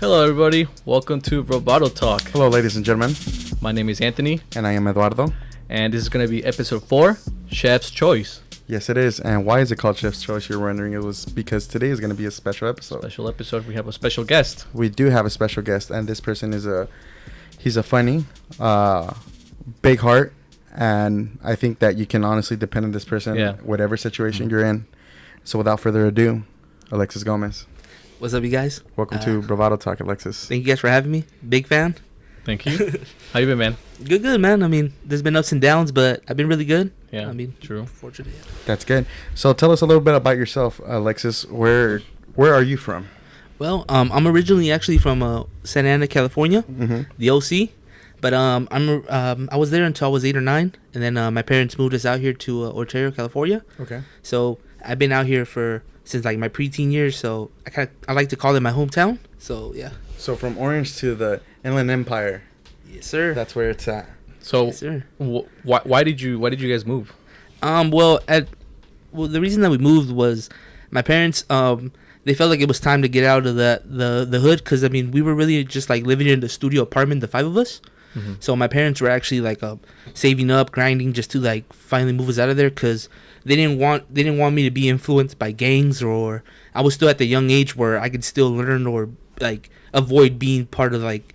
Hello, everybody. Welcome to Roboto Talk. Hello, ladies and gentlemen. My name is Anthony, And I am Eduardo. and this is going to be episode 4, Chef's Choice. Yes, it is. And why is it called Chef's Choice? You're wondering. It was because today is going to be a special episode. Special episode. We have a special guest. We do have a special guest, and this person is he's a funny, big heart, and I think that you can honestly depend on this person, whatever situation you're in. So without further ado, Alexis Gomez. What's up, you guys? Welcome to Bravado Talk, Alexis. Thank you guys for having me. Big fan. Thank you. How you been, man? Good, man. I mean, there's been ups and downs, but I've been really good. Yeah, I mean, true. Fortunate. Yeah. That's good. So tell us a little bit about yourself, Alexis. Where are you from? Well, I'm originally actually from Santa Ana, California, the OC. But I was there until I was 8 or 9, and then my parents moved us out here to Ontario, California. Okay. So I've been out here since like my preteen years. So I like to call it my hometown. So yeah. So from Orange to the Inland Empire. Yes, sir. That's where it's at. So, yes, sir. why did you guys move? Well, the reason that we moved was my parents. They felt like it was time to get out of the hood, because I mean we were really just like living in the studio apartment, the 5 of us. Mm-hmm. So my parents were actually like saving up, grinding just to like finally move us out of there, because they didn't want me to be influenced by gangs, or I was still at the young age where I could still learn or like avoid being part of like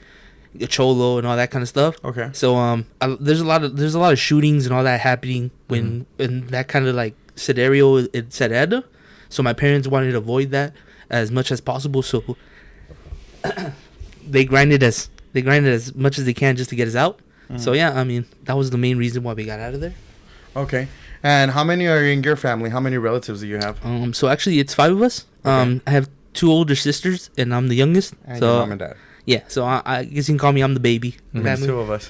a cholo and all that kind of stuff. Okay. So there's a lot of shootings and all that happening when in that kind of like scenario in Santa Ana. So my parents wanted to avoid that as much as possible. So they grinded as much as they can just to get us out. So yeah, I mean that was the main reason why we got out of there. Okay. And how many are in your family? How many relatives do you have? So actually it's 5 of us. Okay. I have 2 older sisters and I'm the youngest. And so your mom and dad. Yeah, so I guess you can call me, I'm the baby. There's 2 of us.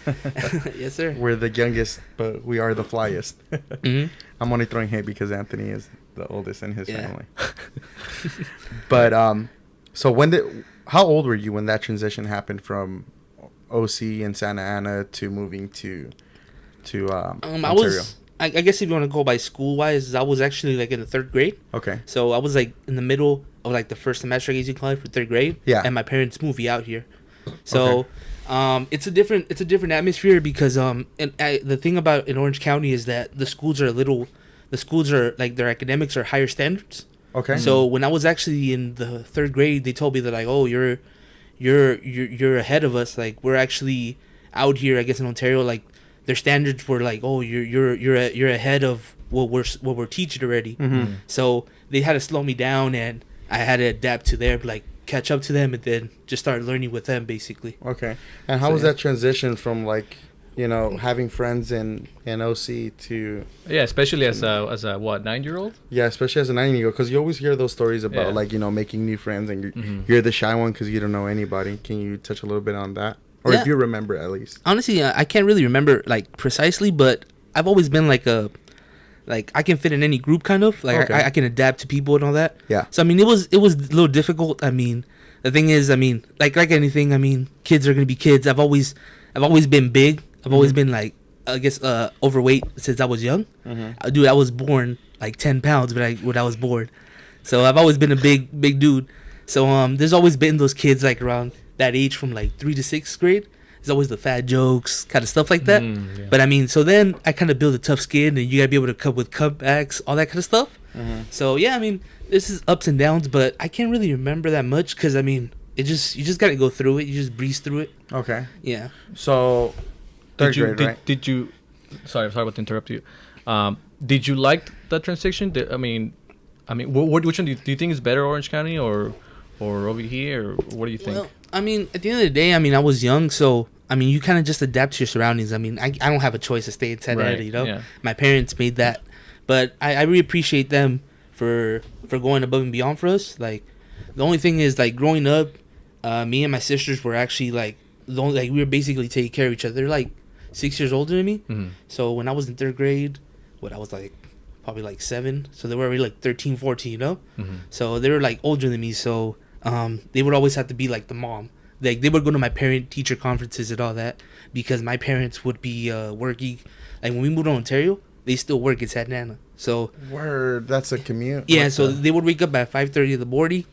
Yes, sir. We're the youngest, but we are the flyest. I'm only throwing hate because Anthony is the oldest in his family. But so how old were you when that transition happened from OC in Santa Ana to moving to Ontario? I guess if you want to go by school wise, I was actually like in the 3rd grade. Okay. So I was like in the middle of like the first semester, I guess you call it, for 3rd grade. Yeah. And my parents moved me out here. So it's a different atmosphere, because the thing about in Orange County is that the schools are like their academics are higher standards. Okay. So when I was actually in the 3rd grade, they told me that like, oh, you're ahead of us. Like we're actually out here, I guess in Ontario, like their standards were like, oh, you're ahead of what we're teaching already. Mm-hmm. So they had to slow me down, and I had to adapt to their like catch up to them, and then just start learning with them basically. Okay. And how was that transition from like, having friends in OC to especially as a what, 9-year-old? Yeah, especially as a 9-year-old, because you always hear those stories about like making new friends, and you're the shy one because you don't know anybody. Can you touch a little bit on that, or if you remember at least? Honestly, I can't really remember like precisely, but I've always been like I can fit in any group kind of like. I can adapt to people and all that. Yeah. So I mean, it was a little difficult. I mean, the thing is, I mean, like anything, I mean, kids are gonna be kids. I've always been big. I've always been like, I guess, overweight since I was young. Dude, I was born like 10 pounds when I was born. So I've always been a big dude. So there's always been those kids like around that age from like 3 to 6th grade. There's always the fat jokes, kind of stuff like that. But I mean, so then I kind of build a tough skin, and you gotta be able to come with comebacks, all that kind of stuff. So yeah, I mean, this is ups and downs, but I can't really remember that much, because I mean, you just gotta go through it. You just breeze through it. Okay. Yeah. So 3rd grade, right? Did you? Sorry about to interrupt you. Did you like the transition? I mean, which one do you think is better, Orange County or over here? Or what do you think? Well, I mean, at the end of the day, I mean, I was young, so I mean, you kind of just adapt to your surroundings. I mean, I don't have a choice to stay in Santa Ana, Yeah. My parents made that, but I really appreciate them for going above and beyond for us. Like, the only thing is, like, growing up, me and my sisters were actually like we were basically taking care of each other. They're like 6 years older than me. So when I was in 3rd grade, I was like probably like 7, so they were already like 13, 14, So they were like older than me, so they would always have to be like the mom. Like they would go to my parent teacher conferences and all that, because my parents would be working. Like when we moved to Ontario, they still work in Santa Ana. So that's a commute. Yeah, so they would wake up at 5:30 in the morning,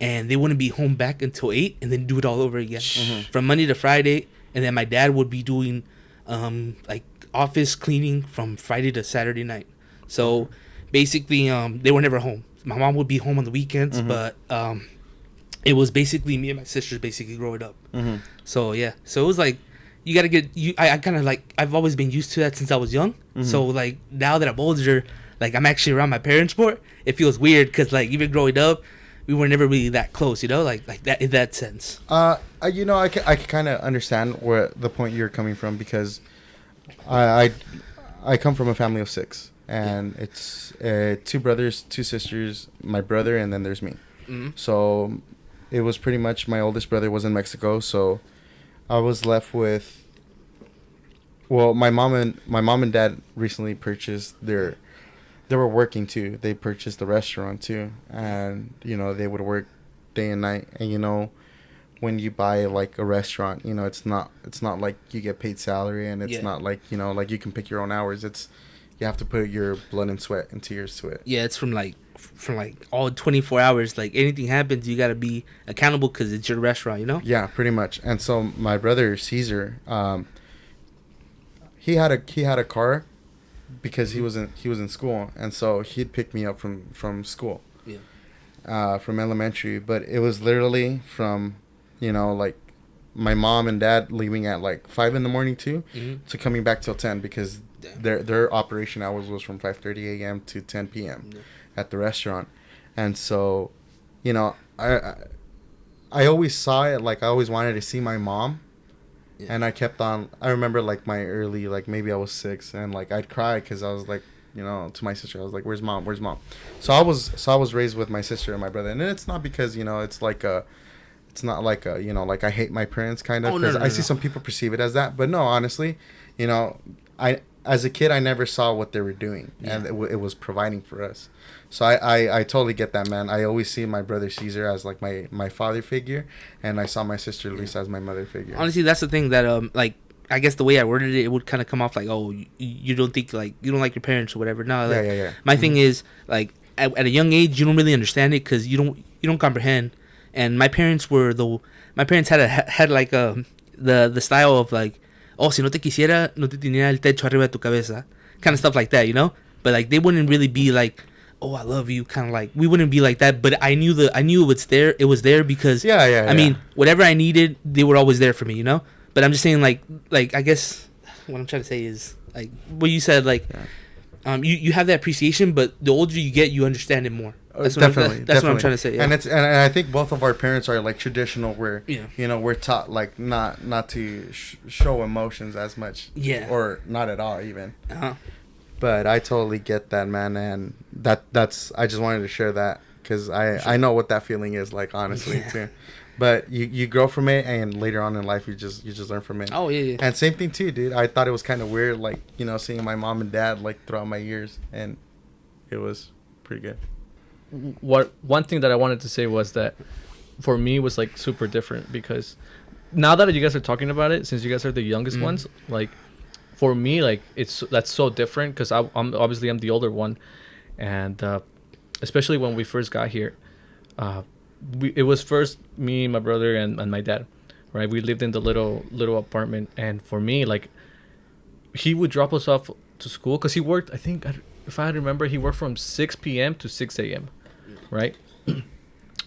and they wouldn't be home back until 8, and then do it all over again from Monday to Friday. And then my dad would be doing like office cleaning from Friday to Saturday night. So basically, they were never home. My mom would be home on the weekends, but it was basically me and my sisters basically growing up. So yeah, so it was like you gotta get you. I kind of like I've always been used to that since I was young. So like now that I'm older, like I'm actually around my parents more. It feels weird because like even growing up, we were never really that close, you know, like that in that sense. You know, I can kind of understand where the point you're coming from, because I come from a family of 6, and it's 2 brothers, 2 sisters, my brother, and then there's me. So it was pretty much my oldest brother was in Mexico, so I was left with. Well, my mom and dad recently purchased their. They were working too. They purchased the restaurant too, and you know they would work day and night. And you know, when you buy like a restaurant, you know it's not like you get paid salary, and it's not like, you know, like you can pick your own hours. It's you have to put your blood and sweat and tears to it. Yeah, it's from like all 24 hours. Like anything happens, you gotta be accountable because it's your restaurant, you know. Yeah, pretty much. And so my brother Caesar, he had a car, because he was in school, and so he'd pick me up from school, from elementary. But it was literally from, you know, like my mom and dad leaving at like 5 in the morning too, to coming back till 10, because their operation hours was from 5:30 a.m. to 10 p.m. At the restaurant. And so, you know, I always saw it, like I always wanted to see my mom. And I kept on. I remember like my early, like maybe I was 6, and like I'd cry because I was like, you know, to my sister, I was like, "Where's mom? Where's mom?" So I was raised with my sister and my brother, and it's not because, you know, it's not like a, you know, like I hate my parents kind of, because I see some people perceive it as that, but no, honestly, you know, as a kid I never saw what they were doing, and it was providing for us. So I totally get that, man. I always see my brother Caesar as like my father figure, and I saw my sister Luisa as my mother figure. Honestly, that's the thing that like I guess the way I worded it would kind of come off like, oh, you don't think like you don't like your parents or whatever. No, like, my thing is like at a young age you don't really understand it because you don't comprehend. And my parents had like the style of like, oh, si no te quisiera no te tenía el techo arriba de tu cabeza, kind of stuff like that, you know. But like they wouldn't really be like, oh, I love you, kind of like, we wouldn't be like that. But I knew it was there because I mean, whatever I needed, they were always there for me, you know. But I'm just saying like I guess what I'm trying to say is like what you said, like you have that appreciation, but the older you get, you understand it more. That's definitely. What I'm trying to say. Yeah. And I think both of our parents are like traditional, where you know we're taught like not to show emotions as much, or not at all even. But I totally get that, man, and that's I just wanted to share that because I know what that feeling is like, honestly, too. But you grow from it, and later on in life you just learn from it. Oh yeah. And same thing too, dude. I thought it was kind of weird, like, you know, seeing my mom and dad like throughout my years, and it was pretty good. One thing that I wanted to say was that for me was like super different, because now that you guys are talking about it, since you guys are the youngest ones, like for me, like that's so different because I'm the older one, and especially when we first got here, it was first me, my brother, and my dad, right? We lived in the little apartment, and for me, like, he would drop us off to school because he worked, I think, if I remember, he worked from 6 p.m. to 6 a.m., right?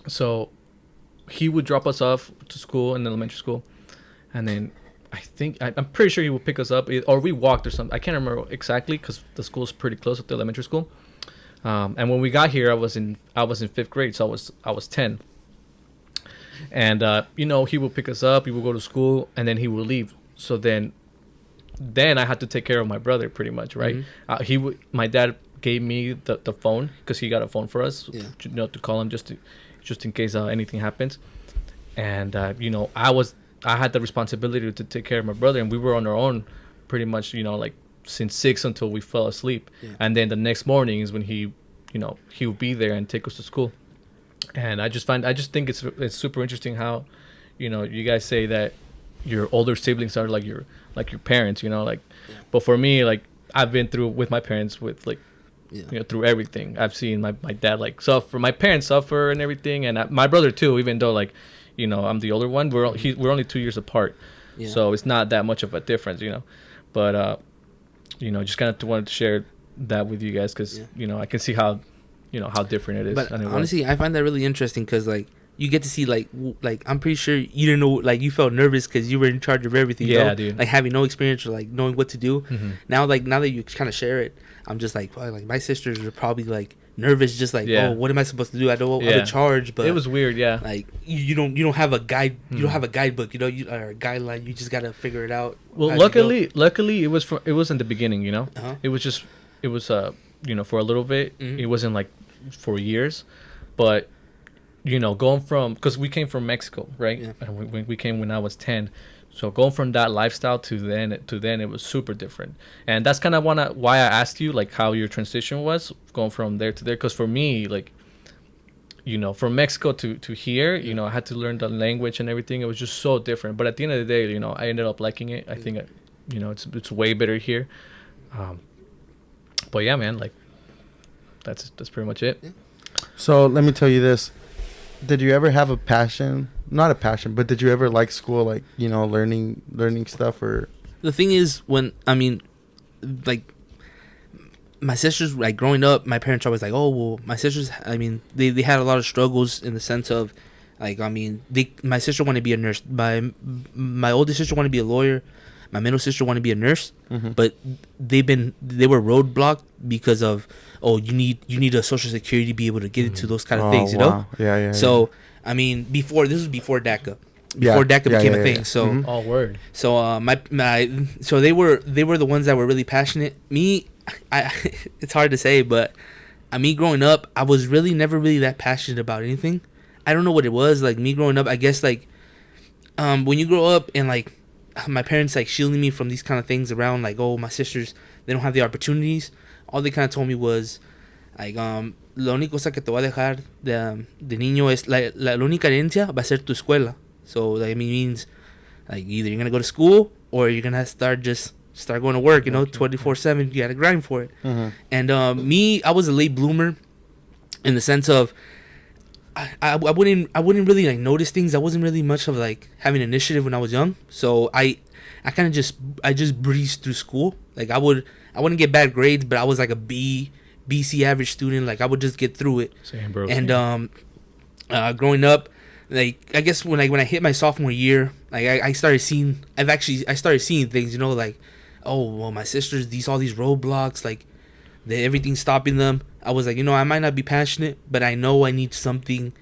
So he would drop us off to school in elementary school, and then I'm pretty sure he would pick us up, or we walked or something. I can't remember exactly because the school's pretty close to the elementary school. And when we got here, I was in 5th grade, so I was 10. And you know, he would pick us up, we would go to school, and then he would leave. So then I had to take care of my brother pretty much, right? My dad gave me the phone because he got a phone for us, you know, to call him just in case anything happens. And you know, I had the responsibility to take care of my brother, and we were on our own pretty much, you know, like since 6 until we fell asleep. And then the next morning is when he would be there and take us to school. And I just think it's super interesting how, you know, you guys say that your older siblings are like your parents, you know, like, but for me, like, I've been through with my parents with like Yeah. You know, through everything. I've seen my dad like suffer, my parents suffer and everything, and my brother too. Even though like, you know, I'm the older one, we're only 2 years apart, Yeah. so it's not that much of a difference, you know. But you know, just kind of wanted to share that with you guys because you know I can see how, you know, how different it is. But honestly, I find that really interesting because like you get to see like I'm pretty sure you didn't know, like you felt nervous because you were in charge of everything. Yeah, you know? dude. Like having no experience or like knowing what to do. Mm-hmm. Now that you kind of share it, I'm just like, well, like my sisters are probably like nervous, just like, Yeah. oh, what am I supposed to do? I don't have Yeah. a charge, but It was weird, yeah. like you don't have a guide, you don't have a guidebook, you know, or a guideline. You just gotta figure it out. Well, as you go. luckily it was in the beginning, you know. Uh-huh. It was you know, for a little bit. Mhm. It wasn't like for years, but you know, going from, because we came from Mexico, right? Yeah. And we came when I was 10. So going from that lifestyle to then it was super different. And that's kind of why I asked you like how your transition was going from there to there, because for me, like, you know, from Mexico to here, you know, I had to learn the language and everything. It was just so different. But at the end of the day, you know, I ended up liking it. I think you know, it's way better here. But yeah, man, like that's pretty much it. So let me tell you this. Did you ever have a passion? Not a passion, but did you ever like school, like, you know, learning stuff? Or The thing is, when I mean, like my sisters, like growing up, my parents are always like, oh well, my sisters, I mean, they had a lot of struggles in the sense of, like, I mean, my sister wanted to be a nurse, my oldest sister wanted to be a lawyer, my middle sister wanted to be a nurse, but they were roadblocked because of, oh, you need a social security to be able to get into those kind of things, you know. Yeah. So I mean, this was before DACA. DACA became a thing. So All word. so so they were the ones that were really passionate. Me, I it's hard to say, but me growing up, I was really never really that passionate about anything. I don't know what it was. Like me growing up, I guess like when you grow up and like my parents like shielding me from these kind of things around, like, oh, my sisters, they don't have the opportunities. All they kind of told me was like la única cosa que te va a dejar de niño es la única herencia va a ser tu escuela. So like, it means like either you're gonna go to school or you're gonna start going to work, you know, 24/7. You gotta grind for it. And me, I was a late bloomer in the sense of I wouldn't really like notice things. I wasn't really much of like having initiative when I was young. So I kind of just breezed through school. Like I wouldn't get bad grades, but I was like a BC average student. Like I would just get through it. Same, bro. And growing up, like I guess when I hit my sophomore year, like I started seeing things, you know, like, oh well, my sisters, all these roadblocks, like everything's stopping them. I was like, you know, I might not be passionate, but I know I need something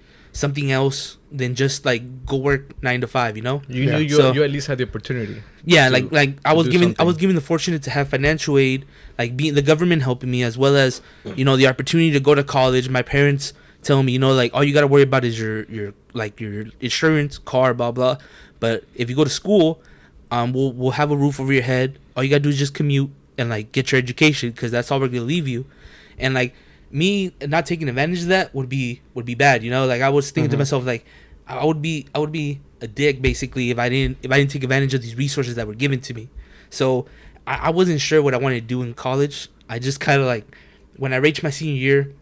else than just like go work 9 to 5, you know. You knew you at least had the opportunity. Yeah, like I was given the fortunate to have financial aid, like being the government helping me, as well as, you know, the opportunity to go to college. My parents telling me, you know, like all you got to worry about is your insurance, car, blah blah. But if you go to school, we'll have a roof over your head. All you got to do is just commute and like get your education, because that's all we're gonna leave you. And like me not taking advantage of that would be bad, you know. Like I was thinking to myself, like I would be a dick basically if I didn't take advantage of these resources that were given to me. So I wasn't sure what I wanted to do in college. I just kind of like, when I reached my senior year,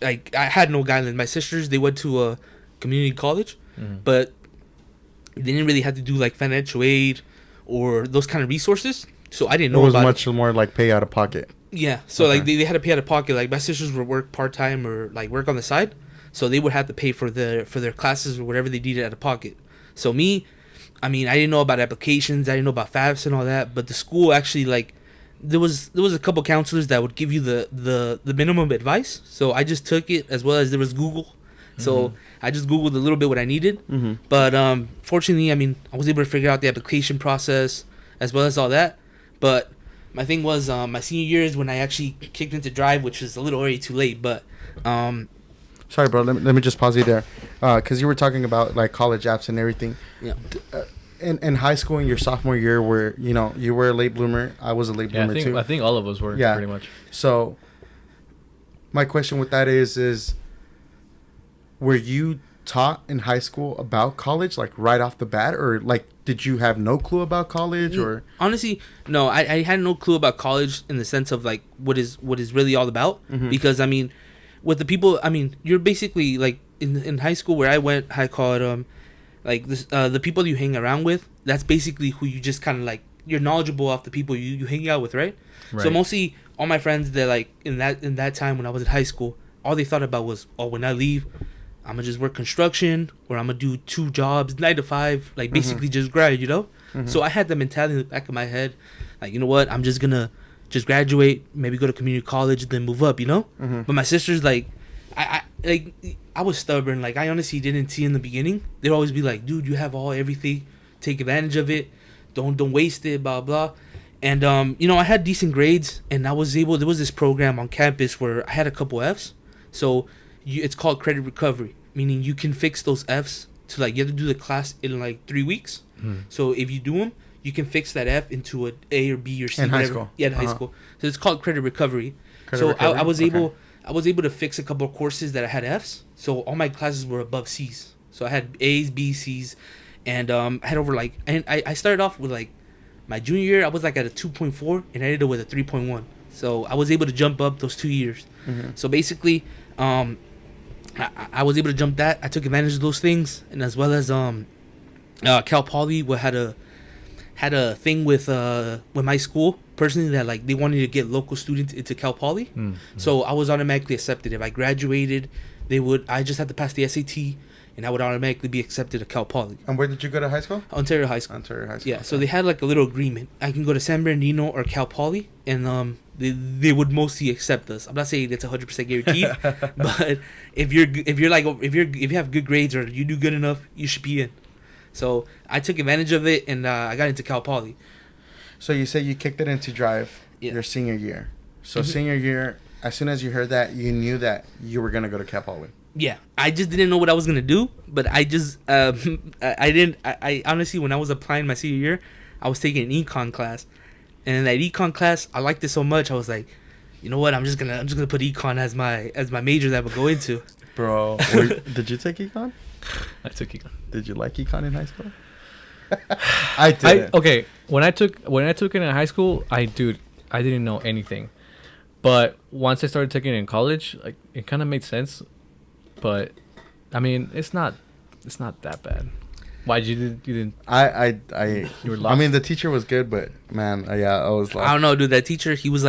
like I had no guidelines. My sisters, they went to a community college, but they didn't really have to do like financial aid or those kind of resources. So I didn't know about it. It was much more like pay out of pocket. Yeah, so like they had to pay out of pocket. Like my sisters would work part time or like work on the side, so they would have to pay for their classes or whatever they needed out of pocket. So me, I mean, I didn't know about applications, I didn't know about FAFSA and all that. But the school actually, like, there was a couple counselors that would give you the minimum advice. So I just took it, as well as there was Google. So I just Googled a little bit what I needed. But fortunately, I mean, I was able to figure out the application process as well as all that. But my thing was, my senior year is when I actually kicked into drive, which was a little already too late. But sorry, bro. Let me just pause you there, because you were talking about like college apps and everything. Yeah. In high school, in your sophomore year, where you know you were a late bloomer, I was a late bloomer too. I think all of us were. Yeah. Pretty much. So my question with that is were you taught in high school about college, like right off the bat, or like did you have no clue about college or? Honestly, no. I had no clue about college in the sense of like what is really all about. Because I mean, with the people, I mean, you're basically like in high school where I went. I call it like this, the people you hang around with. That's basically who you just kind of like. You're knowledgeable of the people you hang out with, right? So mostly all my friends that like in that time when I was in high school, all they thought about was, oh, when I leave, I'm gonna just work construction or I'm gonna do 2 jobs, 9 to 5, like basically just grind, you know. So I had the mentality in the back of my head, like, you know what, I'm just gonna just graduate, maybe go to community college, then move up, you know. But my sisters, like, I was stubborn. Like, I honestly didn't see in the beginning. They'd always be like, dude, you have everything, take advantage of it, don't waste it, blah blah. And you know, I had decent grades, and there was this program on campus where I had a couple Fs. So it's called credit recovery, meaning you can fix those Fs to like, you have to do the class in like 3 weeks. So if you do them, you can fix that F into an A or B or C. In high school. Yeah, in high school. So it's called credit recovery. I was able to fix a couple of courses that I had Fs. So all my classes were above Cs. So I had A's, B's, C's, and I had over like, and I started off with like, my junior year I was like at a 2.4 and I ended up with a 3.1. So I was able to jump up those 2 years. So basically, I was able to jump that. I took advantage of those things, and as well as Cal Poly had a thing with my school personally that like they wanted to get local students into Cal Poly. So I was automatically accepted. If I graduated, I just had to pass the SAT, and I would automatically be accepted to Cal Poly. And where did you go to high school? Ontario High School. Yeah, okay. So they had like a little agreement. I can go to San Bernardino or Cal Poly, and they would mostly accept us. I'm not saying it's 100% guaranteed, but if you have good grades or you do good enough, you should be in. So I took advantage of it, and I got into Cal Poly. So you say you kicked it into drive your senior year. So senior year, as soon as you heard that, you knew that you were gonna go to Cal Poly. Yeah, I just didn't know what I was gonna do, but I just I honestly, when I was applying my senior year, I was taking an econ class, and in that econ class, I liked it so much, I was like, you know what, I'm just gonna put econ as my major that I would go into. Bro, did you take econ? I took econ. Did you like econ in high school? I did. Okay, when I took it in high school, I didn't know anything, but once I started taking it in college, like it kind of made sense. But I mean, it's not that bad. Why you didn't? You were lost? I mean, the teacher was good, but man, I was lost. I don't know, dude. That teacher, he was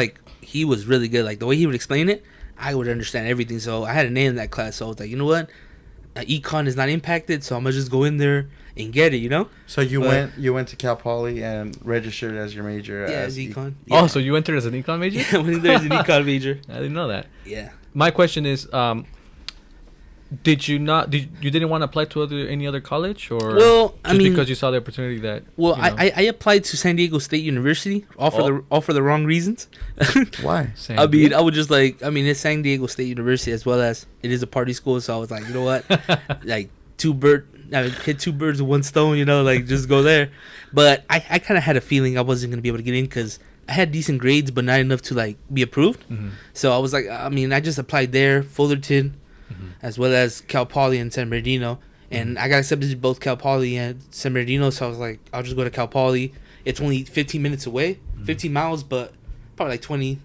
really good. Like the way he would explain it, I would understand everything. So I had an A in that class. So I was like, you know what, econ is not impacted, so I'm gonna just go in there and get it. You know. So you went to Cal Poly and registered as your major. Yeah, as econ. Yeah. Oh, so you entered as an econ major? Yeah, I went in there as an econ major. I didn't know that. Yeah. My question is, did you didn't want to apply to any other college, or because you saw the opportunity that? Well, I applied to San Diego State University all for the wrong reasons. Why? I mean, I would just like, I mean, it's San Diego State University as well as it is a party school, so I was like, you know what, like hit 2 birds with 1 stone, you know, like just go there. But I kind of had a feeling I wasn't gonna be able to get in because I had decent grades, but not enough to like be approved. So I was like, I mean, I just applied there, Fullerton, as well as Cal Poly and San Bernardino, and I got accepted to both Cal Poly and San Bernardino. So I was like, I'll just go to Cal Poly. It's only 15 minutes away, 15 miles, but probably like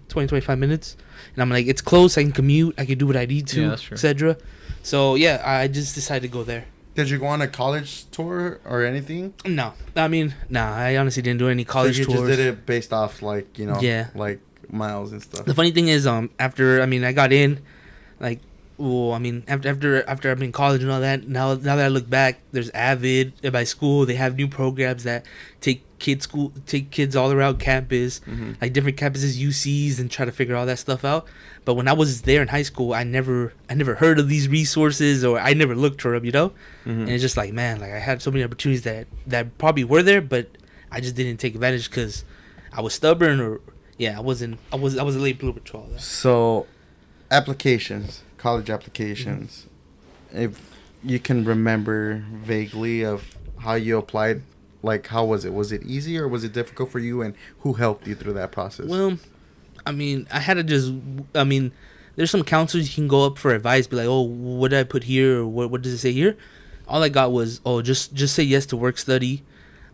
25 minutes. And I'm like, it's close. I can commute. I can do what I need to, etc. So yeah, I just decided to go there. Did you go on a college tour or anything? No, I mean, I honestly didn't do any college tours. So you just did it based off like, you know, like miles and stuff. The funny thing is, after I got in, like. Well, I mean, after I've been in college and all that, now that I look back, there's Avid at my school. They have new programs that take kids all around campus, like different campuses, UCs, and try to figure all that stuff out. But when I was there in high school, I never heard of these resources, or I never looked for them, you know. And it's just like, man, like I had so many opportunities that probably were there, but I just didn't take advantage because I was stubborn, or I was a late bloomer to all that. So, college applications, if you can remember vaguely of how you applied, like how was it easy or was it difficult for you, and who helped you through that process? Well, I mean, there's some counselors you can go up for advice, be like, oh, what did I put here, or what does it say here? All I got was, oh, just say yes to work study,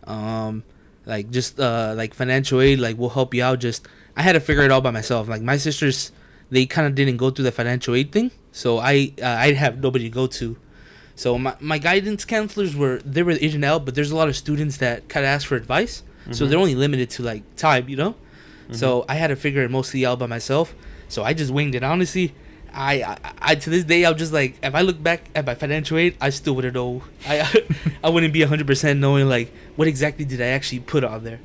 like just like financial aid, like we'll help you out. Just I had to figure it out by myself. Like my sisters, they kind of didn't go through the financial aid thing, so I'd have nobody to go to. So my guidance counselors were in and out, but there's a lot of students that kind of ask for advice, so they're only limited to like time, you know. So I had to figure it mostly out by myself. So I just winged it. Honestly, I to this day, I'm just like, if I look back at my financial aid, I still wouldn't know. I wouldn't be 100% knowing like what exactly did I actually put on there.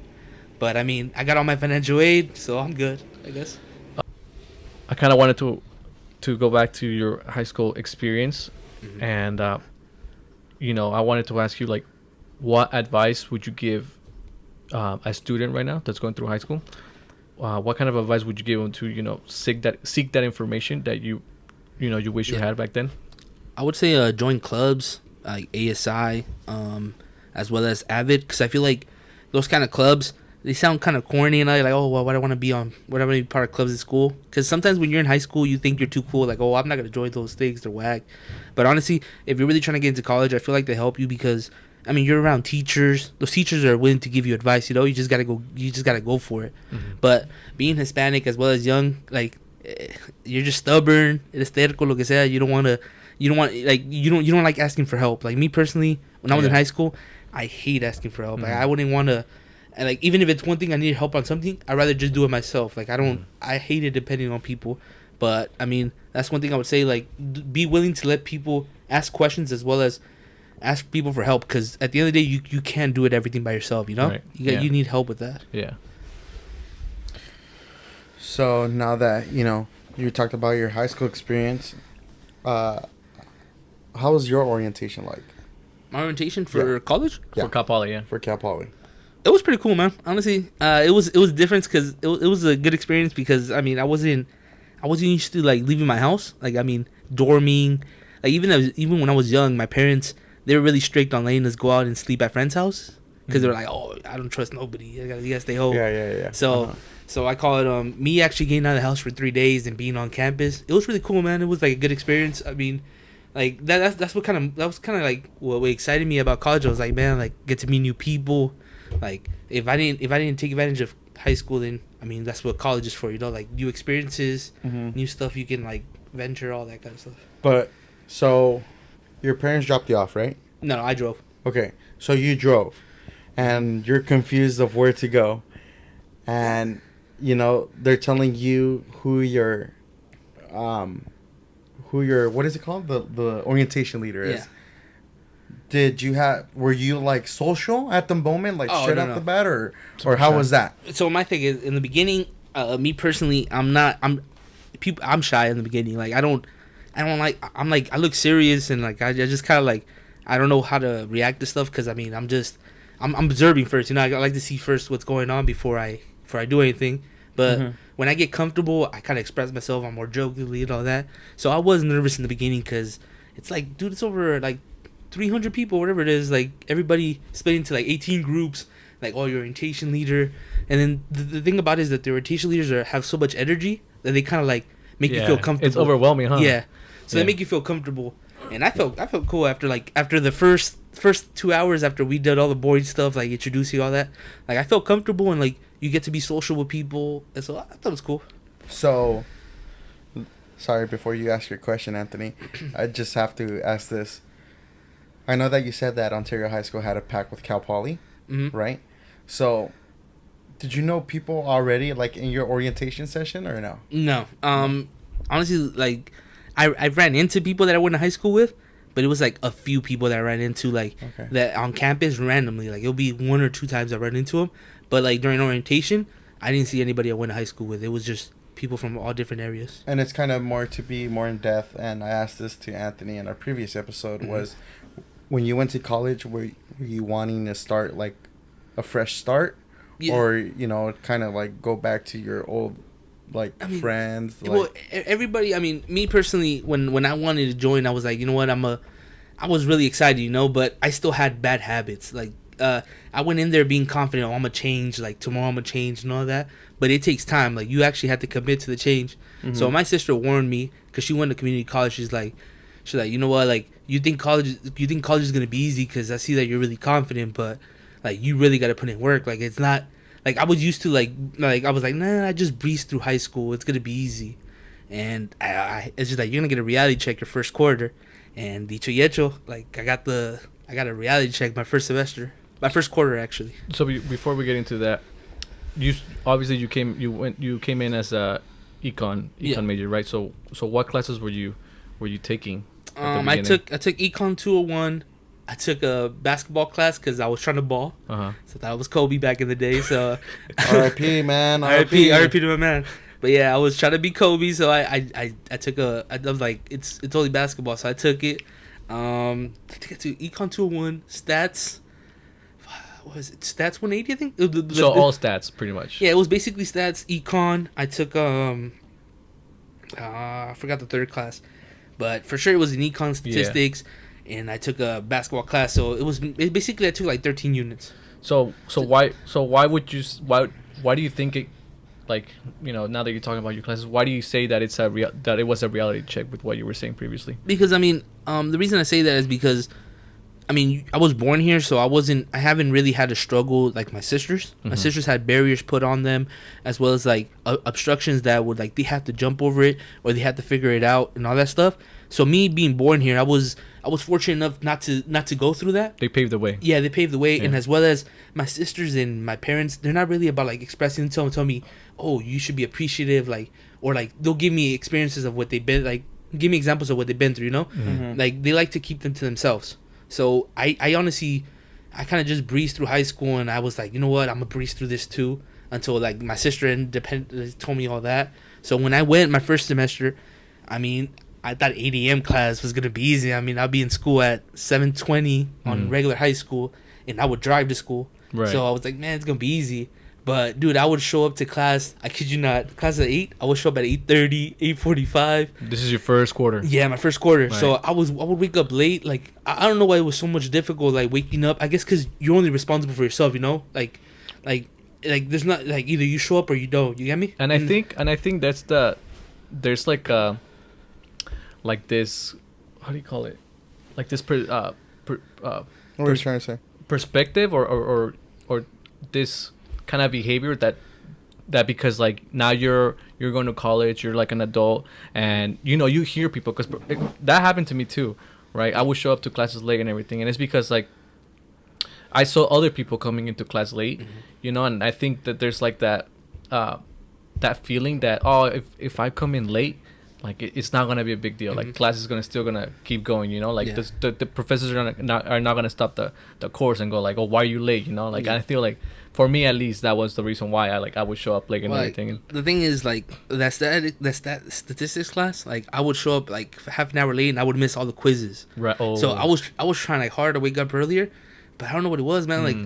But I mean, I got all my financial aid, so I'm good, I guess. I kind of wanted to go back to your high school experience, and you know, I wanted to ask you like, what advice would you give a student right now that's going through high school? What kind of advice would you give them to, you know, seek that information that you wish you had back then? I would say join clubs like ASI, as well as Avid, because I feel like those kind of clubs, they sound kind of corny, and I like, oh well, why do I want to be part of clubs at school? Because sometimes when you're in high school, you think you're too cool, like, oh, I'm not gonna join those things, they're whack. But honestly, if you're really trying to get into college, I feel like they help you because, I mean, you're around teachers. Those teachers are willing to give you advice. You know, you just gotta go for it. But being Hispanic as well as young, like, you're just stubborn, eres terco, lo que sea. You don't like asking for help. Like me personally, when I was in high school, I hate asking for help. Like I wouldn't want to. And like even if it's one thing I need help on something, I'd rather just do it myself. Like I hate it depending on people. But I mean, that's one thing I would say. Like, be willing to let people ask questions as well as ask people for help. Because at the end of the day, you can't do everything by yourself. You know, right. You need help with that. Yeah. So now that you talked about your high school experience, how was your orientation like? My orientation for college? For Cal Poly, yeah. For Cal Poly. It was pretty cool, man. Honestly, it was different because it was a good experience because I mean I wasn't used to like leaving my house. Like I mean dorming, like even when I was young, my parents, they were really strict on letting us go out and sleep at friends' house because they were like, oh, I don't trust nobody. You gotta stay home. Yeah. So I call it me actually getting out of the house for 3 days and being on campus. It was really cool, man. It was like a good experience. I mean, like that was kind of like what excited me about college. I was like, man, like get to meet new people. Like if I didn't take advantage of high school, then I mean that's what college is for, you know, like new experiences, new stuff you can like venture, all that kind of stuff. But so your parents dropped you off, right? No, I drove. Okay, so you drove, and you're confused of where to go, and they're telling you who your what is it called, the orientation leader is. Were you like social at the moment, like straight out the bat, or how was that? So my thing is, in the beginning, me personally, I'm shy in the beginning. Like I look serious, and like I just kind of like I don't know how to react to stuff because I mean I'm observing first. You know, I like to see first what's going on before I do anything. But when I get comfortable, I kind of express myself. I'm more jokingly and all that. So I was nervous in the beginning because it's like, dude, it's over like 300 people, whatever it is, like everybody split into like 18 groups, like your orientation leader, and then the thing about it is that the orientation leaders have so much energy that they kind of like make you feel comfortable. It's overwhelming, huh? Yeah, so they make you feel comfortable, and I felt cool after the first 2 hours after we did all the boring stuff, like introducing all that. Like I felt comfortable, and like you get to be social with people, and so I thought it was cool. So, sorry, before you ask your question, Anthony, I just have to ask this. I know that you said that Ontario High School had a pact with Cal Poly, right? So, did you know people already, like, in your orientation session, or no? No. Honestly, like, I ran into people that I went to high school with, but it was, like, a few people that I ran into, like, that on campus randomly. Like, it'll be 1 or 2 times I run into them. But, like, during orientation, I didn't see anybody I went to high school with. It was just people from all different areas. And it's kind of more to be more in depth, and I asked this to Anthony in our previous episode, was... When you went to college, were you wanting to start like a fresh start, or kind of like go back to your old friends? Well, everybody. I mean, me personally, when I wanted to join, I was like, you know what, I was really excited, but I still had bad habits. Like I went in there being confident, I'm gonna change. Like tomorrow, I'm gonna change and all that. But it takes time. Like you actually have to commit to the change. So my sister warned me because she went to community college. She's like, you know what, like you think college is gonna be easy because I see that you're really confident, but like you really got to put in work. Like it's not like I was used to like I was like, nah, I just breezed through high school. It's gonna be easy, and it's just like you're gonna get a reality check your first quarter, and dicho y hecho, like I got a reality check my first semester, my first quarter actually. So before we get into that, you obviously you came in as a econ major, right? So what classes were you taking? I took econ 201. I took a basketball class because I was trying to ball. So that was Kobe back in the day. So R.I.P. man. R.I.P. to my man. But yeah, I was trying to be Kobe, so I took I was like, it's only basketball, so I took it. I think I took econ 201 stats. What was it? Stats 180, I think. So all stats, pretty much. Yeah, it was basically stats. Econ. I took I forgot the third class, but for sure it was in econ statistics, and I took a basketball class. So it basically I took like 13 units. So why do you think it, like, you know, now that you're talking about your classes, why do you say that that it was a reality check with what you were saying previously? Because I mean, the reason I say that is because, I mean, I was born here, so I haven't really had a struggle like my sisters. Mm-hmm. My sisters had barriers put on them, as well as like obstructions that would like they have to jump over it or they had to figure it out and all that stuff. So me being born here, I was fortunate enough not to go through that. They paved the way. Yeah, they paved the way, and as well as my sisters and my parents, they're not really about like expressing themselves and tell me, oh, you should be appreciative, like, or like they'll give me experiences of what they've been like, give me examples of what they've been through, you know, like they like to keep them to themselves. So I honestly, I kind of just breezed through high school, and I was like, you know what, I'm gonna breeze through this too, until like my sister told me all that. So when I went my first semester, I mean, I thought 8 a.m. class was gonna be easy. I mean, I'd be in school at 7:20 on regular high school, and I would drive to school. Right. So I was like, man, it's gonna be easy. But dude, I would show up to class. I kid you not, class at 8. I would show up at 8:30, 8:45. This is your first quarter. Yeah, my first quarter. Right. So I would wake up late. Like I don't know why it was so much difficult. Like waking up. I guess because you're only responsible for yourself. You know, like there's not like either you show up or you don't. You get me? And I think that's there's like this, how do you call it? Like this what are you trying to say? Perspective or this kind of behavior that because like now you're going to college, you're like an adult, and you know you hear people, because that happened to me too, right? I would show up to classes late and everything, and it's because like I saw other people coming into class late, you know, and I think that there's like that feeling that, oh, if I come in late, like it's not gonna be a big deal. Like class is still gonna keep going, you know. Like the professors are not gonna stop the course and go like, oh, why are you late? You know. Like I feel like for me at least that was the reason why I would show up late and everything. And the thing is like that statistics class. Like I would show up like half an hour late and I would miss all the quizzes. Right. Oh. So I was trying like hard to wake up earlier, but I don't know what it was, man. Like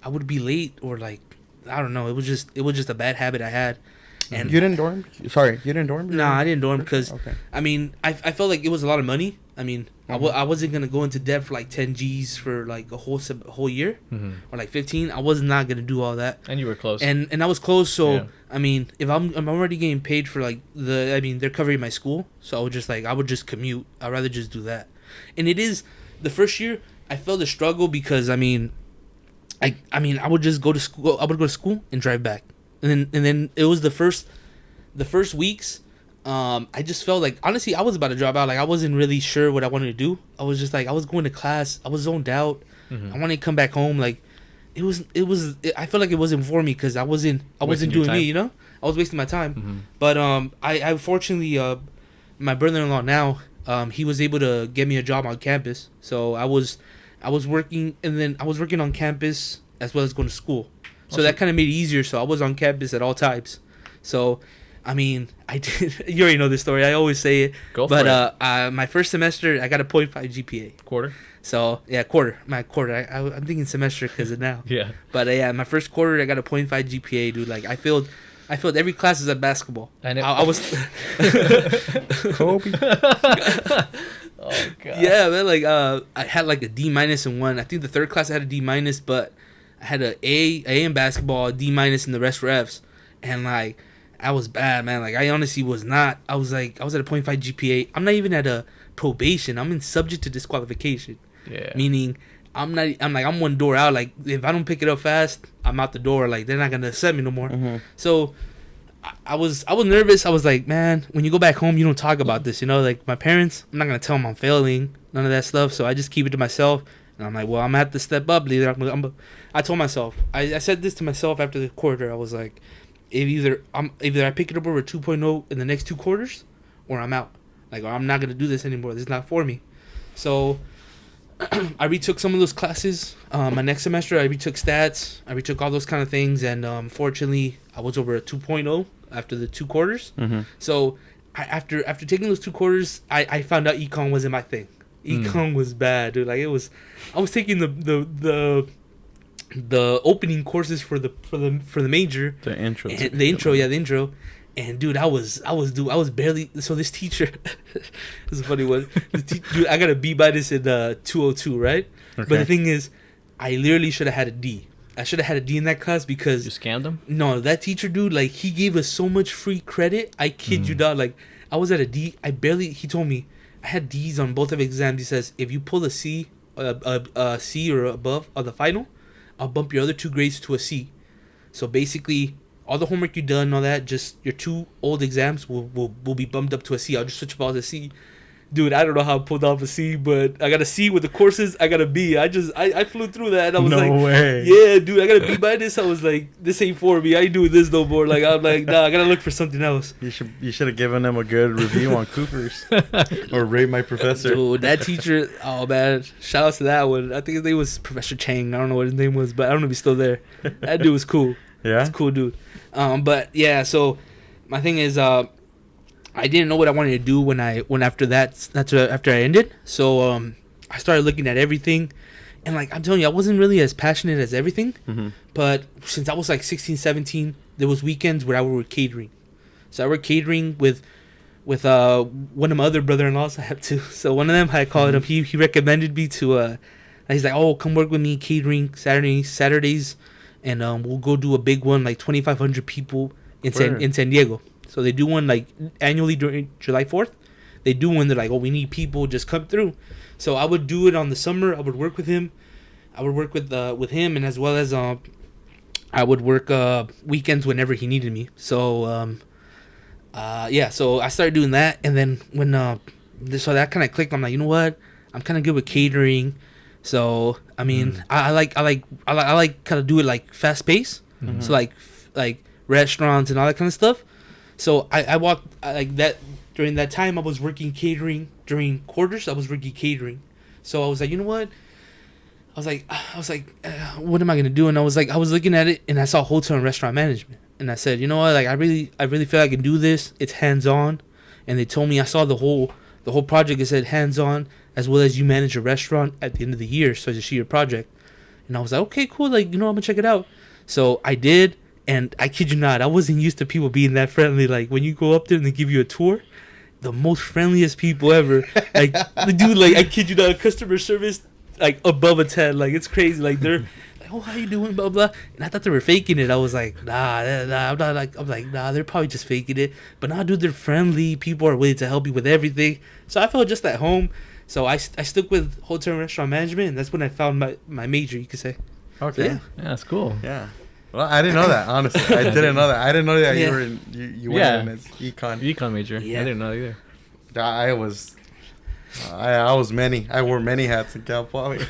I would be late, or like I don't know. It was just a bad habit I had. And you didn't dorm? Sorry, you didn't dorm? No, I didn't dorm because, I mean, I felt like it was a lot of money. I mean, I wasn't going to go into debt for like 10 G's for like a whole year or like 15. I was not going to do all that. And you were close. And I was close, so, I mean, if I'm already getting paid for like they're covering my school, so I would just commute. I'd rather just do that. And it is, the first year, I felt a struggle because, I mean, I would just go to school. I would go to school and drive back. And then it was the first weeks. I just felt like, honestly, I was about to drop out. Like I wasn't really sure what I wanted to do. I was just like, I was going to class. I was zoned out. I wanted to come back home. Like I felt like it wasn't for me because I wasn't doing me. You know, I was wasting my time. But I fortunately my brother-in-law now he was able to get me a job on campus. So I was working, and then I was working on campus as well as going to school. So that kind of made it easier. So I was on campus at all times. So, I mean, I did. You already know this story. I always say it. Go for it. My first semester, I got a 0.5 GPA. Quarter? So, yeah, quarter. My quarter. I'm thinking semester because of now. Yeah. But, yeah, my first quarter, I got a 0.5 GPA, dude. Like, I failed every class at basketball. And I was... Kobe. Oh, God. Yeah, man. Like, I had, like, a D- in one. I think the third class I had a D-, but... I had an A in basketball, a D- and the rest were Fs. And, like, I was bad, man. Like, I honestly was not. I was at a 0.5 GPA. I'm not even at a probation. I'm in subject to disqualification. Yeah. Meaning, I'm one door out. Like, if I don't pick it up fast, I'm out the door. Like, they're not gonna accept me no more. Mm-hmm. So I was nervous. I was like, man, when you go back home, you don't talk about this. You know, like my parents, I'm not gonna tell them I'm failing, none of that stuff. So I just keep it to myself. And I'm like, well, I'm gonna have to step up, leader. I told myself, I said this to myself after the quarter. I was like, either I pick it up over 2.0 in the next 2 quarters, or I'm out. Like, or I'm not gonna do this anymore. This is not for me. So I retook some of those classes. My next semester, I retook stats. I retook all those kind of things, and fortunately, I was over a 2.0 after the 2 quarters. Mm-hmm. So after taking those 2 quarters, I found out econ wasn't my thing. Econ was bad, dude. Like, it was. I was taking the opening courses for the major. The intro. The intro. And dude, I was barely. So this teacher, this is a funny one. Dude, I got a B minus in 202, right? Okay. But the thing is, I literally should have had a D. I should have had a D in that class because you scammed him. No, that teacher, dude, like, he gave us so much free credit. I kid you not. Like, I was at a D. He told me I had D's on both of exams. He says, if you pull a C or above on the final, I'll bump your other 2 grades to a C. So basically, all the homework you done, all that, just your 2 old exams will be bumped up to a C. I'll just switch them all to C. Dude, I don't know how I pulled off a C, but I got a C with the courses. I got a B. I flew through that. And I was no way. Yeah, dude, I got a B by this. I was like, this ain't for me. I ain't doing this no more. Like, I'm like, nah, I gotta look for something else. You should have given them a good review on Coopers or Rate My Professor. Dude, that teacher, oh man, shout out to that one. I think his name was Professor Chang. I don't know what his name was, but I don't know if he's still there. That dude was cool. Yeah, he's a cool dude. But yeah, so my thing is, I didn't know what I wanted to do when after I ended. So I started looking at everything, and like I'm telling you, I wasn't really as passionate as everything. Mm-hmm. But since I was like 16, 17, there was weekends where I would work catering. So I worked catering with one of my other brother-in-laws. I have 2. So one of them, I called him. He recommended me to. He's like, oh, come work with me catering Saturdays, and we'll go do a big one, like 2,500 people in San Diego. So they do one like annually during July 4th. They do one. They're like, oh, we need people, just come through. So I would do it on the summer. I would work with him. I would work with him, and as well as I would work weekends whenever he needed me. So so I started doing that, and then when so that kind of clicked. I'm like, you know what? I'm kind of good with catering. So I mean, I like kind of do it like fast pace. Mm-hmm. So like restaurants and all that kind of stuff. So I walked like that during that time. I was working catering during quarters. I was working catering, so I was like, you know what? I was like, what am I gonna do? And I was looking at it, and I saw hotel and restaurant management, and I said, you know what? Like I really feel I can do this. It's hands on, and they told me I saw the whole project. It said hands on as well as you manage a restaurant at the end of the year, so it's a year project. And I was like, okay, cool. Like, you know, I'm gonna check it out. So I did. And I kid you not, I wasn't used to people being that friendly. Like, when you go up there and they give you a tour, the most friendliest people ever. Like, the dude, like, I kid you not, customer service, like, above a 10. Like, it's crazy. Like, they're like, oh, how you doing, blah, blah. And I thought they were faking it. I was like, nah, I'm not like, I'm like, nah, they're probably just faking it. But nah, dude, they're friendly. People are willing to help you with everything. So I felt just at home. So I stuck with hotel and restaurant management, and that's when I found my major, you could say. Okay. So, Yeah, that's cool. Yeah. Well, I didn't know that, honestly. I didn't know that. I didn't know that you were you went in as econ. Econ major. Yeah. I didn't know either. I was many. I wore many hats in Cal Poly.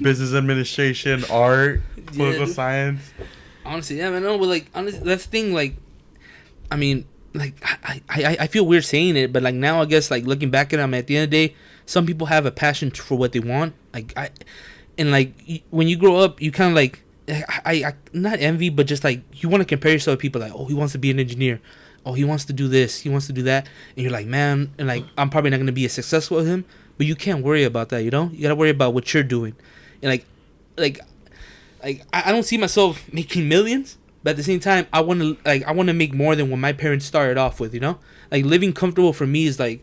Business administration, art, political science. Honestly, yeah, man. No, but like, honestly, that's the thing. Like, I mean, like, I feel weird saying it, but like now, I guess, like looking back at them, at the end of the day, some people have a passion for what they want. Like when you grow up, you kind of like. I not envy, but just like you want to compare yourself to people like, oh, he wants to be an engineer, oh, he wants to do this, he wants to do that, and you're like, man, and like I'm probably not gonna be as successful as him, but you can't worry about that, you know. You gotta worry about what you're doing, and like I don't see myself making millions, but at the same time, I want to make more than what my parents started off with, you know. Like living comfortable for me is like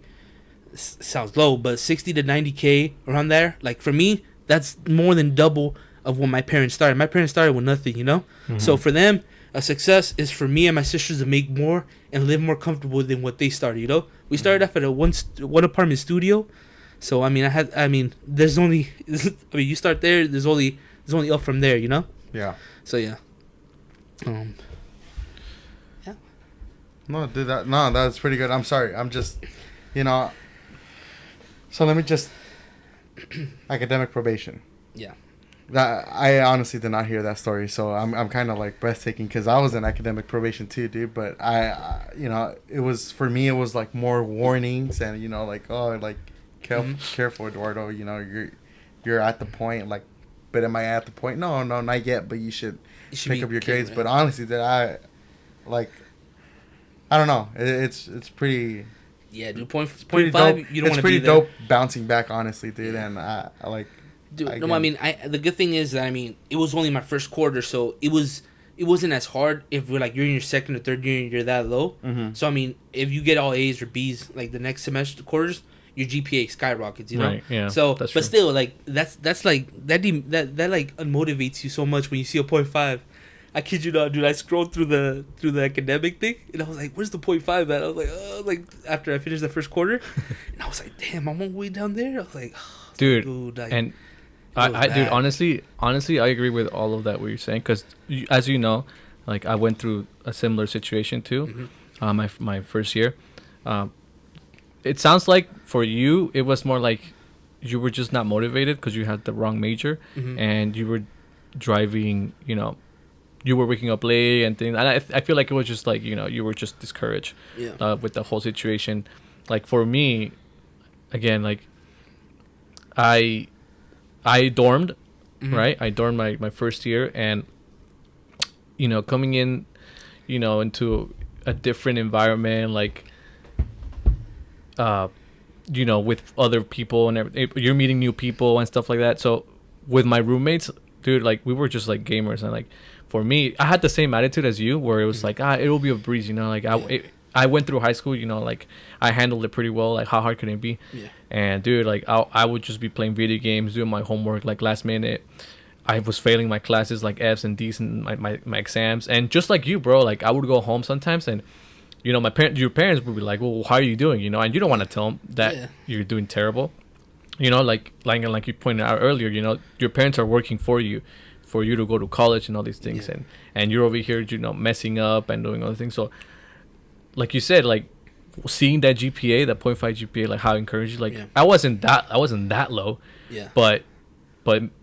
sounds low, but 60 to 90K around there, like for me, that's more than double of when my parents started. My parents started with nothing, you know? Mm-hmm. So for them, a success is for me and my sisters to make more and live more comfortable than what they started, you know? We started off at a one apartment studio. So I mean, there's only, I mean, you start there. There's only up from there, you know. Yeah. So yeah. No, dude, that's pretty good. I'm sorry. I'm just, you know. So let me just academic probation. Yeah. That I honestly did not hear that story, so I'm kind of like breathtaking because I was in academic probation too, dude. But you know, it was for me. It was like more warnings and you know, like like careful, Eduardo. You know, you're at the point. Like, but am I at the point? No, not yet. But you should pick up your grades. Right? But honestly, that I don't know. It's pretty. Yeah, dude. Point five. You don't want to be there. It's pretty dope bouncing back, honestly, dude. Yeah. And I like. Dude, I mean, the good thing is that I mean, it was only my first quarter, so it wasn't as hard. If you're in your second or third year and you're that low. Mm-hmm. So I mean, if you get all A's or B's like the next semester quarters, your GPA skyrockets. You know. Right. Yeah. So, but true. Still, like that's like that like unmotivates you so much when you see a 0.5. I kid you not, dude. I scrolled through the academic thing, and I was like, "Where's the 0.5 at?" I was like after I finished the first quarter, and I was like, "Damn, I'm all the way down there." I was like, "Dude, like, and dude, honestly, I agree with all of that what you're saying because, as you know, like I went through a similar situation too, my first year. It sounds like for you, it was more like you were just not motivated because you had the wrong major, and you were driving, you know. You were waking up late and things. And I feel like it was just like, you know, you were just discouraged with the whole situation. Like for me, again, like I dormed, right? I dormed my first year and, you know, coming in, you know, into a different environment, like, you know, with other people and you're meeting new people and stuff like that. So with my roommates, dude, like we were just like gamers and like, for me, I had the same attitude as you, where it was like, it will be a breeze, you know. Like I went through high school, you know, like I handled it pretty well. Like how hard could it be? Yeah. And dude, like I would just be playing video games, doing my homework like last minute. I was failing my classes like F's and D's and my exams. And just like you, bro, like I would go home sometimes and, you know, your parents would be like, well, how are you doing? You know, and you don't want to tell them that you're doing terrible. You know, like you pointed out earlier, you know, your parents are working for you to go to college and all these things, and you're over here, you know, messing up and doing other things. So, like you said, like seeing that GPA, that 0.5 GPA, like how encouraging. Like I wasn't that low, but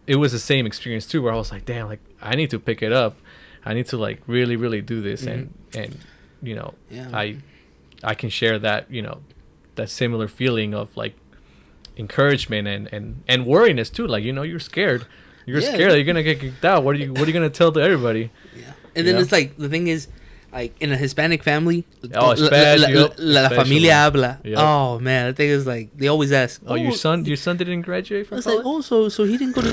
it was the same experience too, where I was like, damn, like I need to pick it up. I need to like really, really do this, and you know, I can share that, you know, that similar feeling of like encouragement and worriness too. Like, you know, you're scared. You're scared that you're gonna get kicked out. What are you gonna tell to everybody? Yeah, and then it's like the thing is, like in a Hispanic family, la familia habla. Yep. Oh man, the thing is like they always ask. Oh, your son didn't graduate from college? Like, so he didn't go to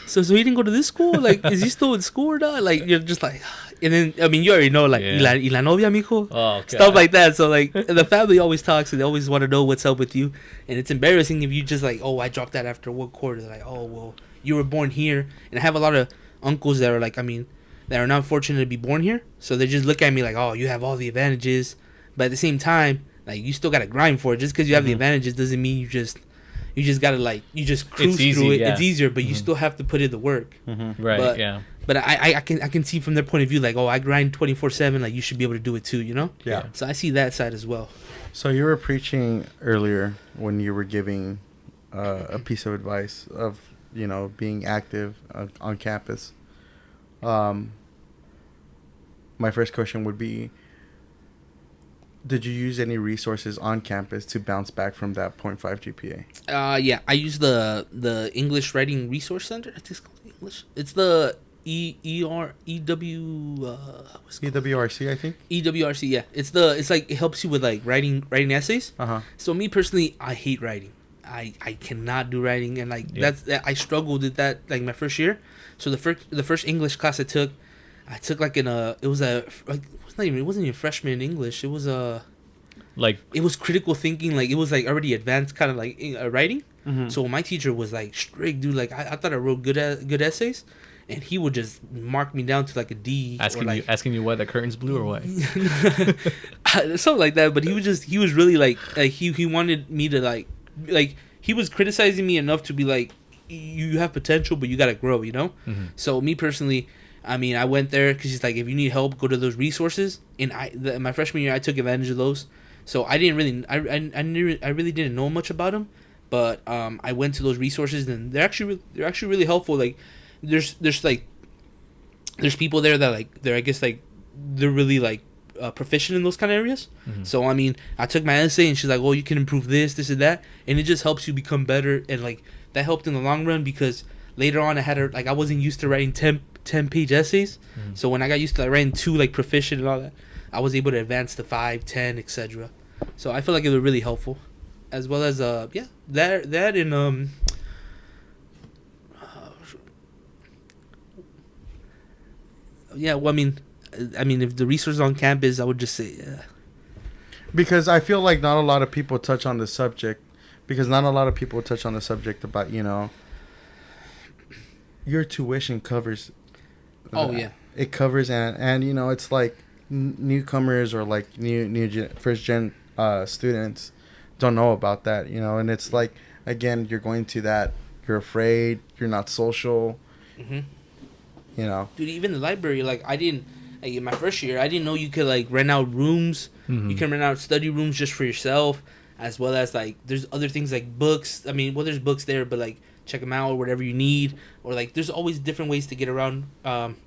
so he didn't go to this school. Like, is he still in school or not? Like, you're just like, and then I mean you already know like y la novia, mijo, stuff like that. So like the family always talks and they always want to know what's up with you, and it's embarrassing if you just like, oh, I dropped that after one quarter. They're like, oh well. You were born here, and I have a lot of uncles that are like, I mean, that are not fortunate to be born here, so they just look at me like, oh, you have all the advantages, but at the same time, like you still gotta grind for it. Just because you have the advantages doesn't mean you just gotta like you just cruise through it. It's easier, but you still have to put in the work. Right? But I can see from their point of view like, oh, I grind 24/7, like you should be able to do it too, you know? Yeah. So I see that side as well. So you were preaching earlier when you were giving a piece of advice of, you know, being active on campus. My first question would be, did you use any resources on campus to bounce back from that 0.5 GPA? Yeah, I use the English Writing Resource Center. I think it's called English. It's the EWRC, I think. EWRC, yeah. It's like it helps you with like writing essays. So me personally, I hate writing. I cannot do writing, and like I struggled with that like my first year. So the first English class I took like it wasn't even freshman English. It was it was critical thinking. Like it was like already advanced kind of like writing. So my teacher was like strict, dude. Like I thought I wrote good essays, and he would just mark me down to like a D. Asking you why the curtain's blue or what? Something like that. But he was really like he wanted me to like he was criticizing me enough to be like, you have potential, but you gotta grow, you know. So me personally, I mean, I went there because he's like, if you need help, go to those resources. And my freshman year, I took advantage of those. So I didn't really, I really didn't know much about them, but I went to those resources, and they're actually really helpful. Like, there's people there that like they're really like proficient in those kind of areas. So I mean, I took my essay, and she's like, oh, you can improve this and that, and it just helps you become better. And like that helped in the long run, because later on I wasn't used to writing 10-page essays. So when I got used to like writing 2 like proficient and all that, I was able to advance to 5, 10, etc. So I feel like it was really helpful, as well as that and well, I mean, if the resources on campus, I would just say because I feel like not a lot of people touch on the subject, about, you know, your tuition covers. It covers, and you know, it's like newcomers or like first gen students don't know about that, you know. And it's like, again, you're going to that, you're afraid, you're not social, you know. Dude, even the library, like in my first year, I didn't know you could like rent out rooms. You can rent out study rooms just for yourself, as well as like there's other things like books. I mean, well, there's books there, but like check them out or whatever you need, or like there's always different ways to get around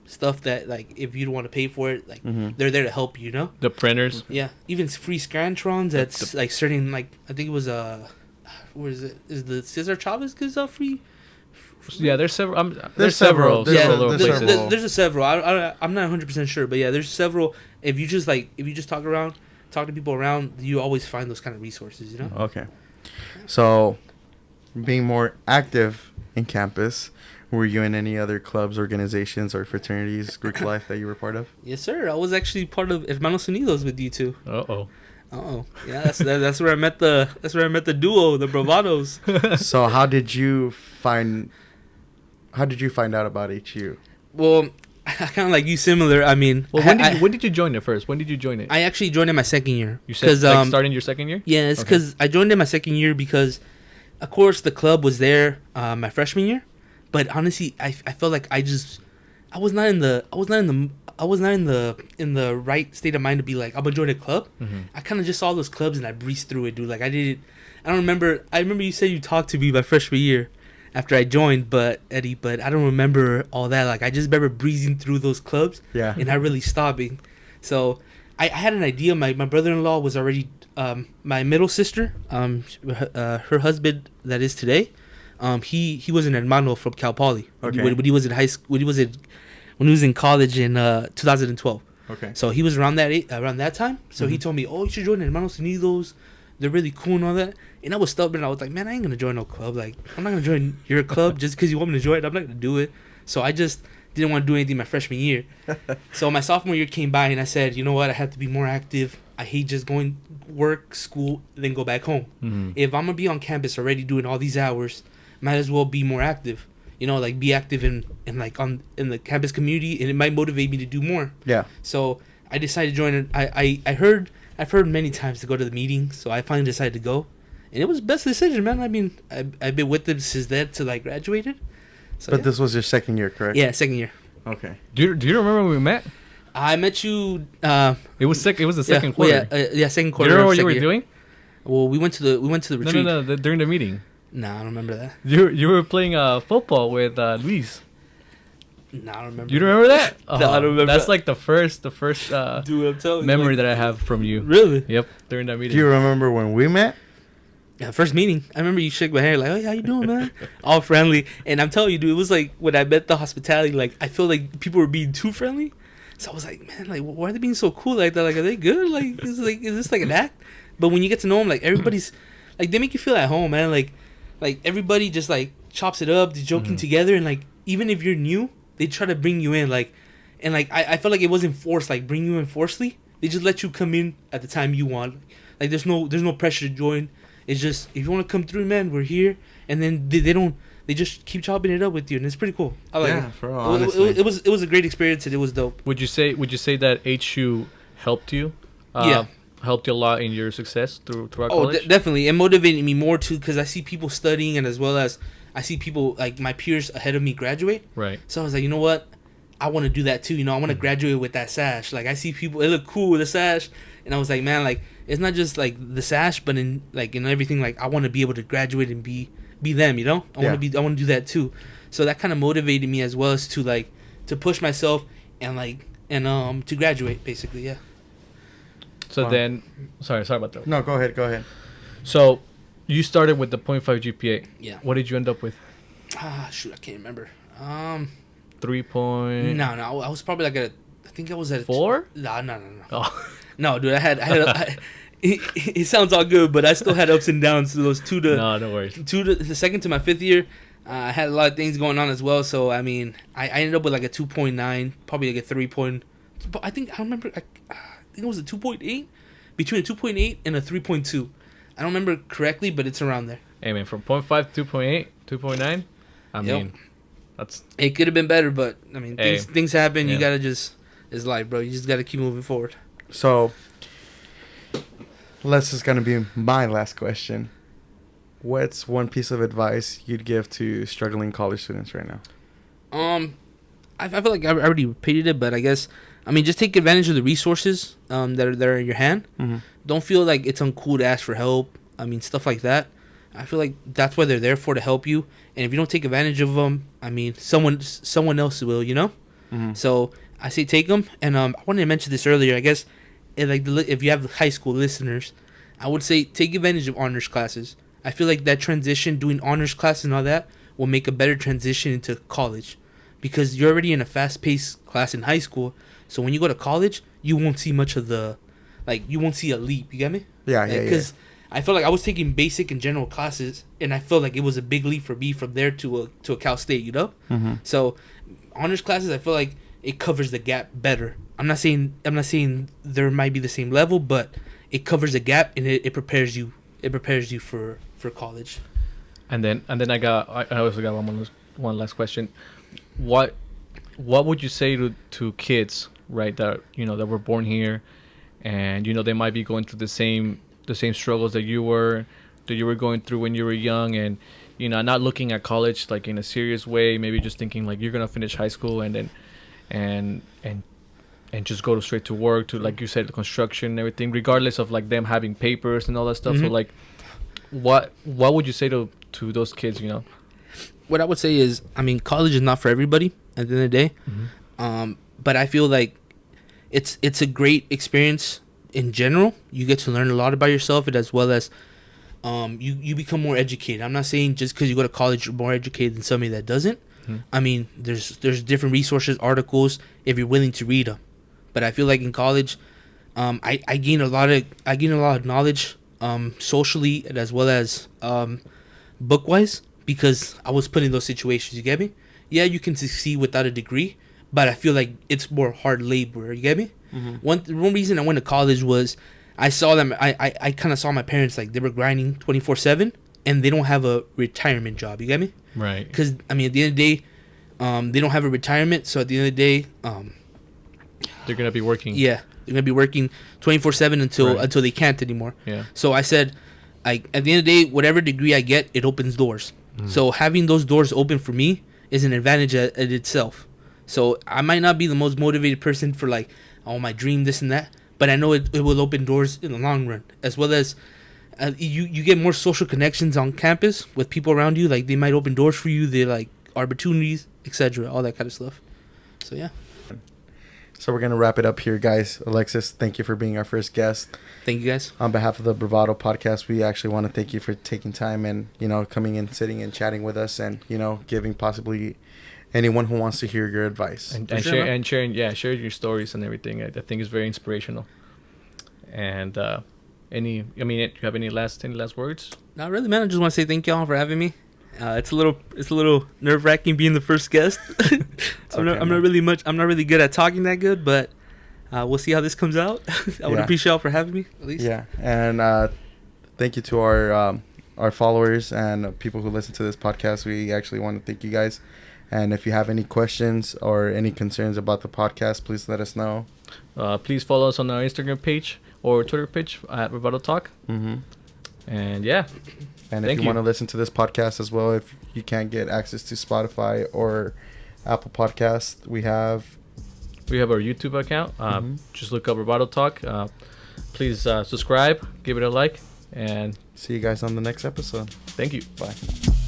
stuff that like if you don't want to pay for it, like they're there to help you, know. The printers, even free scantrons. That's like certain, like I think it was where is it? Is the Cesar Chavez gives out free? Yeah, there's several. There's several. There's a several. I'm not 100% sure, but yeah, there's several. If you just talk to people around, you always find those kind of resources, you know. Okay, so being more active in campus, were you in any other clubs, organizations, or fraternities, Greek life that you were part of? Yes, sir. I was actually part of Hermanos Unidos with you two. Uh-oh. Yeah, that's where I met the duo, the Bravados. So how did you find out about HU? Well, kind of like you, similar. I mean, well, when did you join it first? When did you join it? I actually joined in my second year. You said like starting your second year? Yeah, it's because I joined in my second year because, of course, the club was there my freshman year, but honestly, I felt like I was not in the right state of mind to be like, I'm gonna join a club. I kind of just saw those clubs and I breezed through it, dude. Like I don't remember. I remember you said you talked to me my freshman year after I joined, but I don't remember all that. Like I just remember breezing through those clubs, and not really stopping. So I had an idea. My brother-in-law was already my middle sister. Her husband that is today. He was an hermano from Cal Poly. Okay. When he was in high school, when he was in college in 2012. Okay. So he was around that time. So he told me, "Oh, you should join Hermanos Unidos. They're really cool and all that." And I was stubborn. I was like, "Man, I ain't gonna join no club. Like, I'm not gonna join your club just because you want me to join it. I'm not gonna do it." So I just didn't want to do anything my freshman year. So my sophomore year came by, and I said, "You know what? I have to be more active. I hate just going work, school, then go back home. If I'm gonna be on campus already doing all these hours, might as well be more active. You know, like be active in the campus community, and it might motivate me to do more." Yeah. So I decided to join it. I've heard many times to go to the meetings, so I finally decided to go, and it was the best decision, man. I mean, I've been with them since then till I graduated. So, but this was your second year, correct? Yeah, second year. Okay. Do you remember when we met? I met you. It was the second quarter. Second quarter. Do you remember what you were doing? Well, we went to the retreat. No, during the meeting. Nah, I don't remember that. You were playing football with Luis. Nah, I don't remember. You don't remember that? No, I don't remember. That's like the first Dude, I'm telling memory you, that I have from you. Really? Yep. During that meeting. Do you remember when we met? Yeah, first meeting. I remember you shook my hair like, "Oh, how you doing, man?" All friendly. And I'm telling you, dude, it was like when I met the hospitality, like I feel like people were being too friendly. So I was like, man, like why are they being so cool like that? Like, are they good? Like, is this like an act? But when you get to know them, like everybody's like they make you feel at home, man. Like everybody just like chops it up, they're joking together, and like even if you're new, they try to bring you in, like, and like I felt like it wasn't forced, like bring you in forcefully. They just let you come in at the time you want. Like there's no pressure to join. It's just if you want to come through, man, we're here. And then they just keep chopping it up with you, and it's pretty cool. I like it. Bro, honestly. It was a great experience, and it was dope. Would you say that HU helped you? Yeah. helped you a lot in your success throughout Oh, college? definitely. It motivated me more too because I see people studying, and as well as I see people like my peers ahead of me graduate. Right. So I was like, you know what? I want to do that too. You know, I want to graduate with that sash. Like I see people, it look cool with a sash, and I was like, man, like it's not just like the sash, but in everything. Like I want to be able to graduate and be them. You know, I want to do that too. So that kind of motivated me as well as to push myself and to graduate basically. Yeah. So then, sorry about that. No, go ahead. So, you started with the 0.5 GPA. Yeah. What did you end up with? Shoot, I can't remember. 3 point. No, I was probably like I think I was at 4. No. Oh. No, dude, it sounds all good, but I still had ups and downs. So those No worries. the second to my 5th year, I had a lot of things going on as well. So I mean, I ended up with like a 2.9, probably like a 3 point. I think I remember. I think it was a 2.8, between a 2.8 and a 3.2. I don't remember correctly, but it's around there. Hey man, from 0.5 to 2.8, 2.9. I mean, that's. It could have been better, but I mean, Hey. things happen. Yeah. You gotta it's life, bro. You just gotta keep moving forward. So, this is gonna be my last question. What's one piece of advice you'd give to struggling college students right now? I feel like I already repeated it, but I guess just take advantage of the resources that are in your hand. Mm-hmm. Don't feel like it's uncool to ask for help. Stuff like that. I feel like that's what they're there for, to help you. And if you don't take advantage of them, someone else will, you know. Mm-hmm. So I say take them. And I wanted to mention this earlier. I guess if you have high school listeners, I would say take advantage of honors classes. I feel like that transition, doing honors classes and all that, will make a better transition into college, because you're already in a fast-paced class in high school. So when you go to college, you won't see much of you won't see a leap. You get me? Yeah. Because I felt like I was taking basic and general classes, and I felt like it was a big leap for me from there to a Cal State. You know? Mm-hmm. So honors classes, I feel like it covers the gap better. I'm not saying there might be the same level, but it covers the gap, and it prepares you. It prepares you for college. And then I also got one last question. What would you say to kids, right, that that were born here, and they might be going through the same struggles that you were going through when you were young, and not looking at college like in a serious way, maybe just thinking like you're gonna finish high school and then and just go straight to work, to, like you said, the construction and everything, regardless of like them having papers and all that stuff. Mm-hmm. So like, what would you say to those kids? What I would say is, college is not for everybody at the end of the day. Mm-hmm. But I feel like it's a great experience in general. You get to learn a lot about yourself, and as well as you become more educated. I'm not saying just because you go to college you're more educated than somebody that doesn't. Mm-hmm. There's different resources, articles, if you're willing to read them. But I feel like in college, I gain a lot of knowledge, socially and as well as book wise, because I was put in those situations. You get me? Yeah, you can succeed without a degree, but I feel like it's more hard labor. You get me? Mm-hmm. One reason I went to college was I saw them. I kind of saw my parents, like, they were grinding 24/7, and they don't have a retirement job. You get me? Right. Because at the end of the day, they don't have a retirement. So at the end of the day, they're gonna be working. Yeah, they're gonna be working 24/7 until they can't anymore. Yeah. So I said, at the end of the day, whatever degree I get, it opens doors. So having those doors open for me is an advantage at itself. So I might not be the most motivated person for, like, oh, my dream, this and that, but I know it will open doors in the long run, as well as you get more social connections on campus with people around you. Like, they might open doors for you. They like opportunities, etc., all that kind of stuff. So yeah. So we're going to wrap it up here, guys. Alexis, thank you for being our first guest. Thank you, guys. On behalf of the Bravado podcast, we actually want to thank you for taking time and, coming in, sitting and chatting with us, and, giving possibly anyone who wants to hear your advice. And sharing your stories and everything. I think is very inspirational. And do you have any last words? Not really, man. I just want to say thank y'all for having me. It's a little nerve-wracking being the first guest. I'm not really good at talking that good, but we'll see how this comes out. I would appreciate y'all for having me, at least. Yeah, and thank you to our followers and people who listen to this podcast. We actually want to thank you guys. And if you have any questions or any concerns about the podcast, please let us know. Please follow us on our Instagram page or Twitter page at Rebuttal Talk. Mm-hmm. And yeah. And if you want to listen to this podcast as well, if you can't get access to Spotify or Apple Podcast, we have our YouTube account. Just look up Rebuttal Talk. Please subscribe, give it a like, and see you guys on the next episode. Thank you. Bye.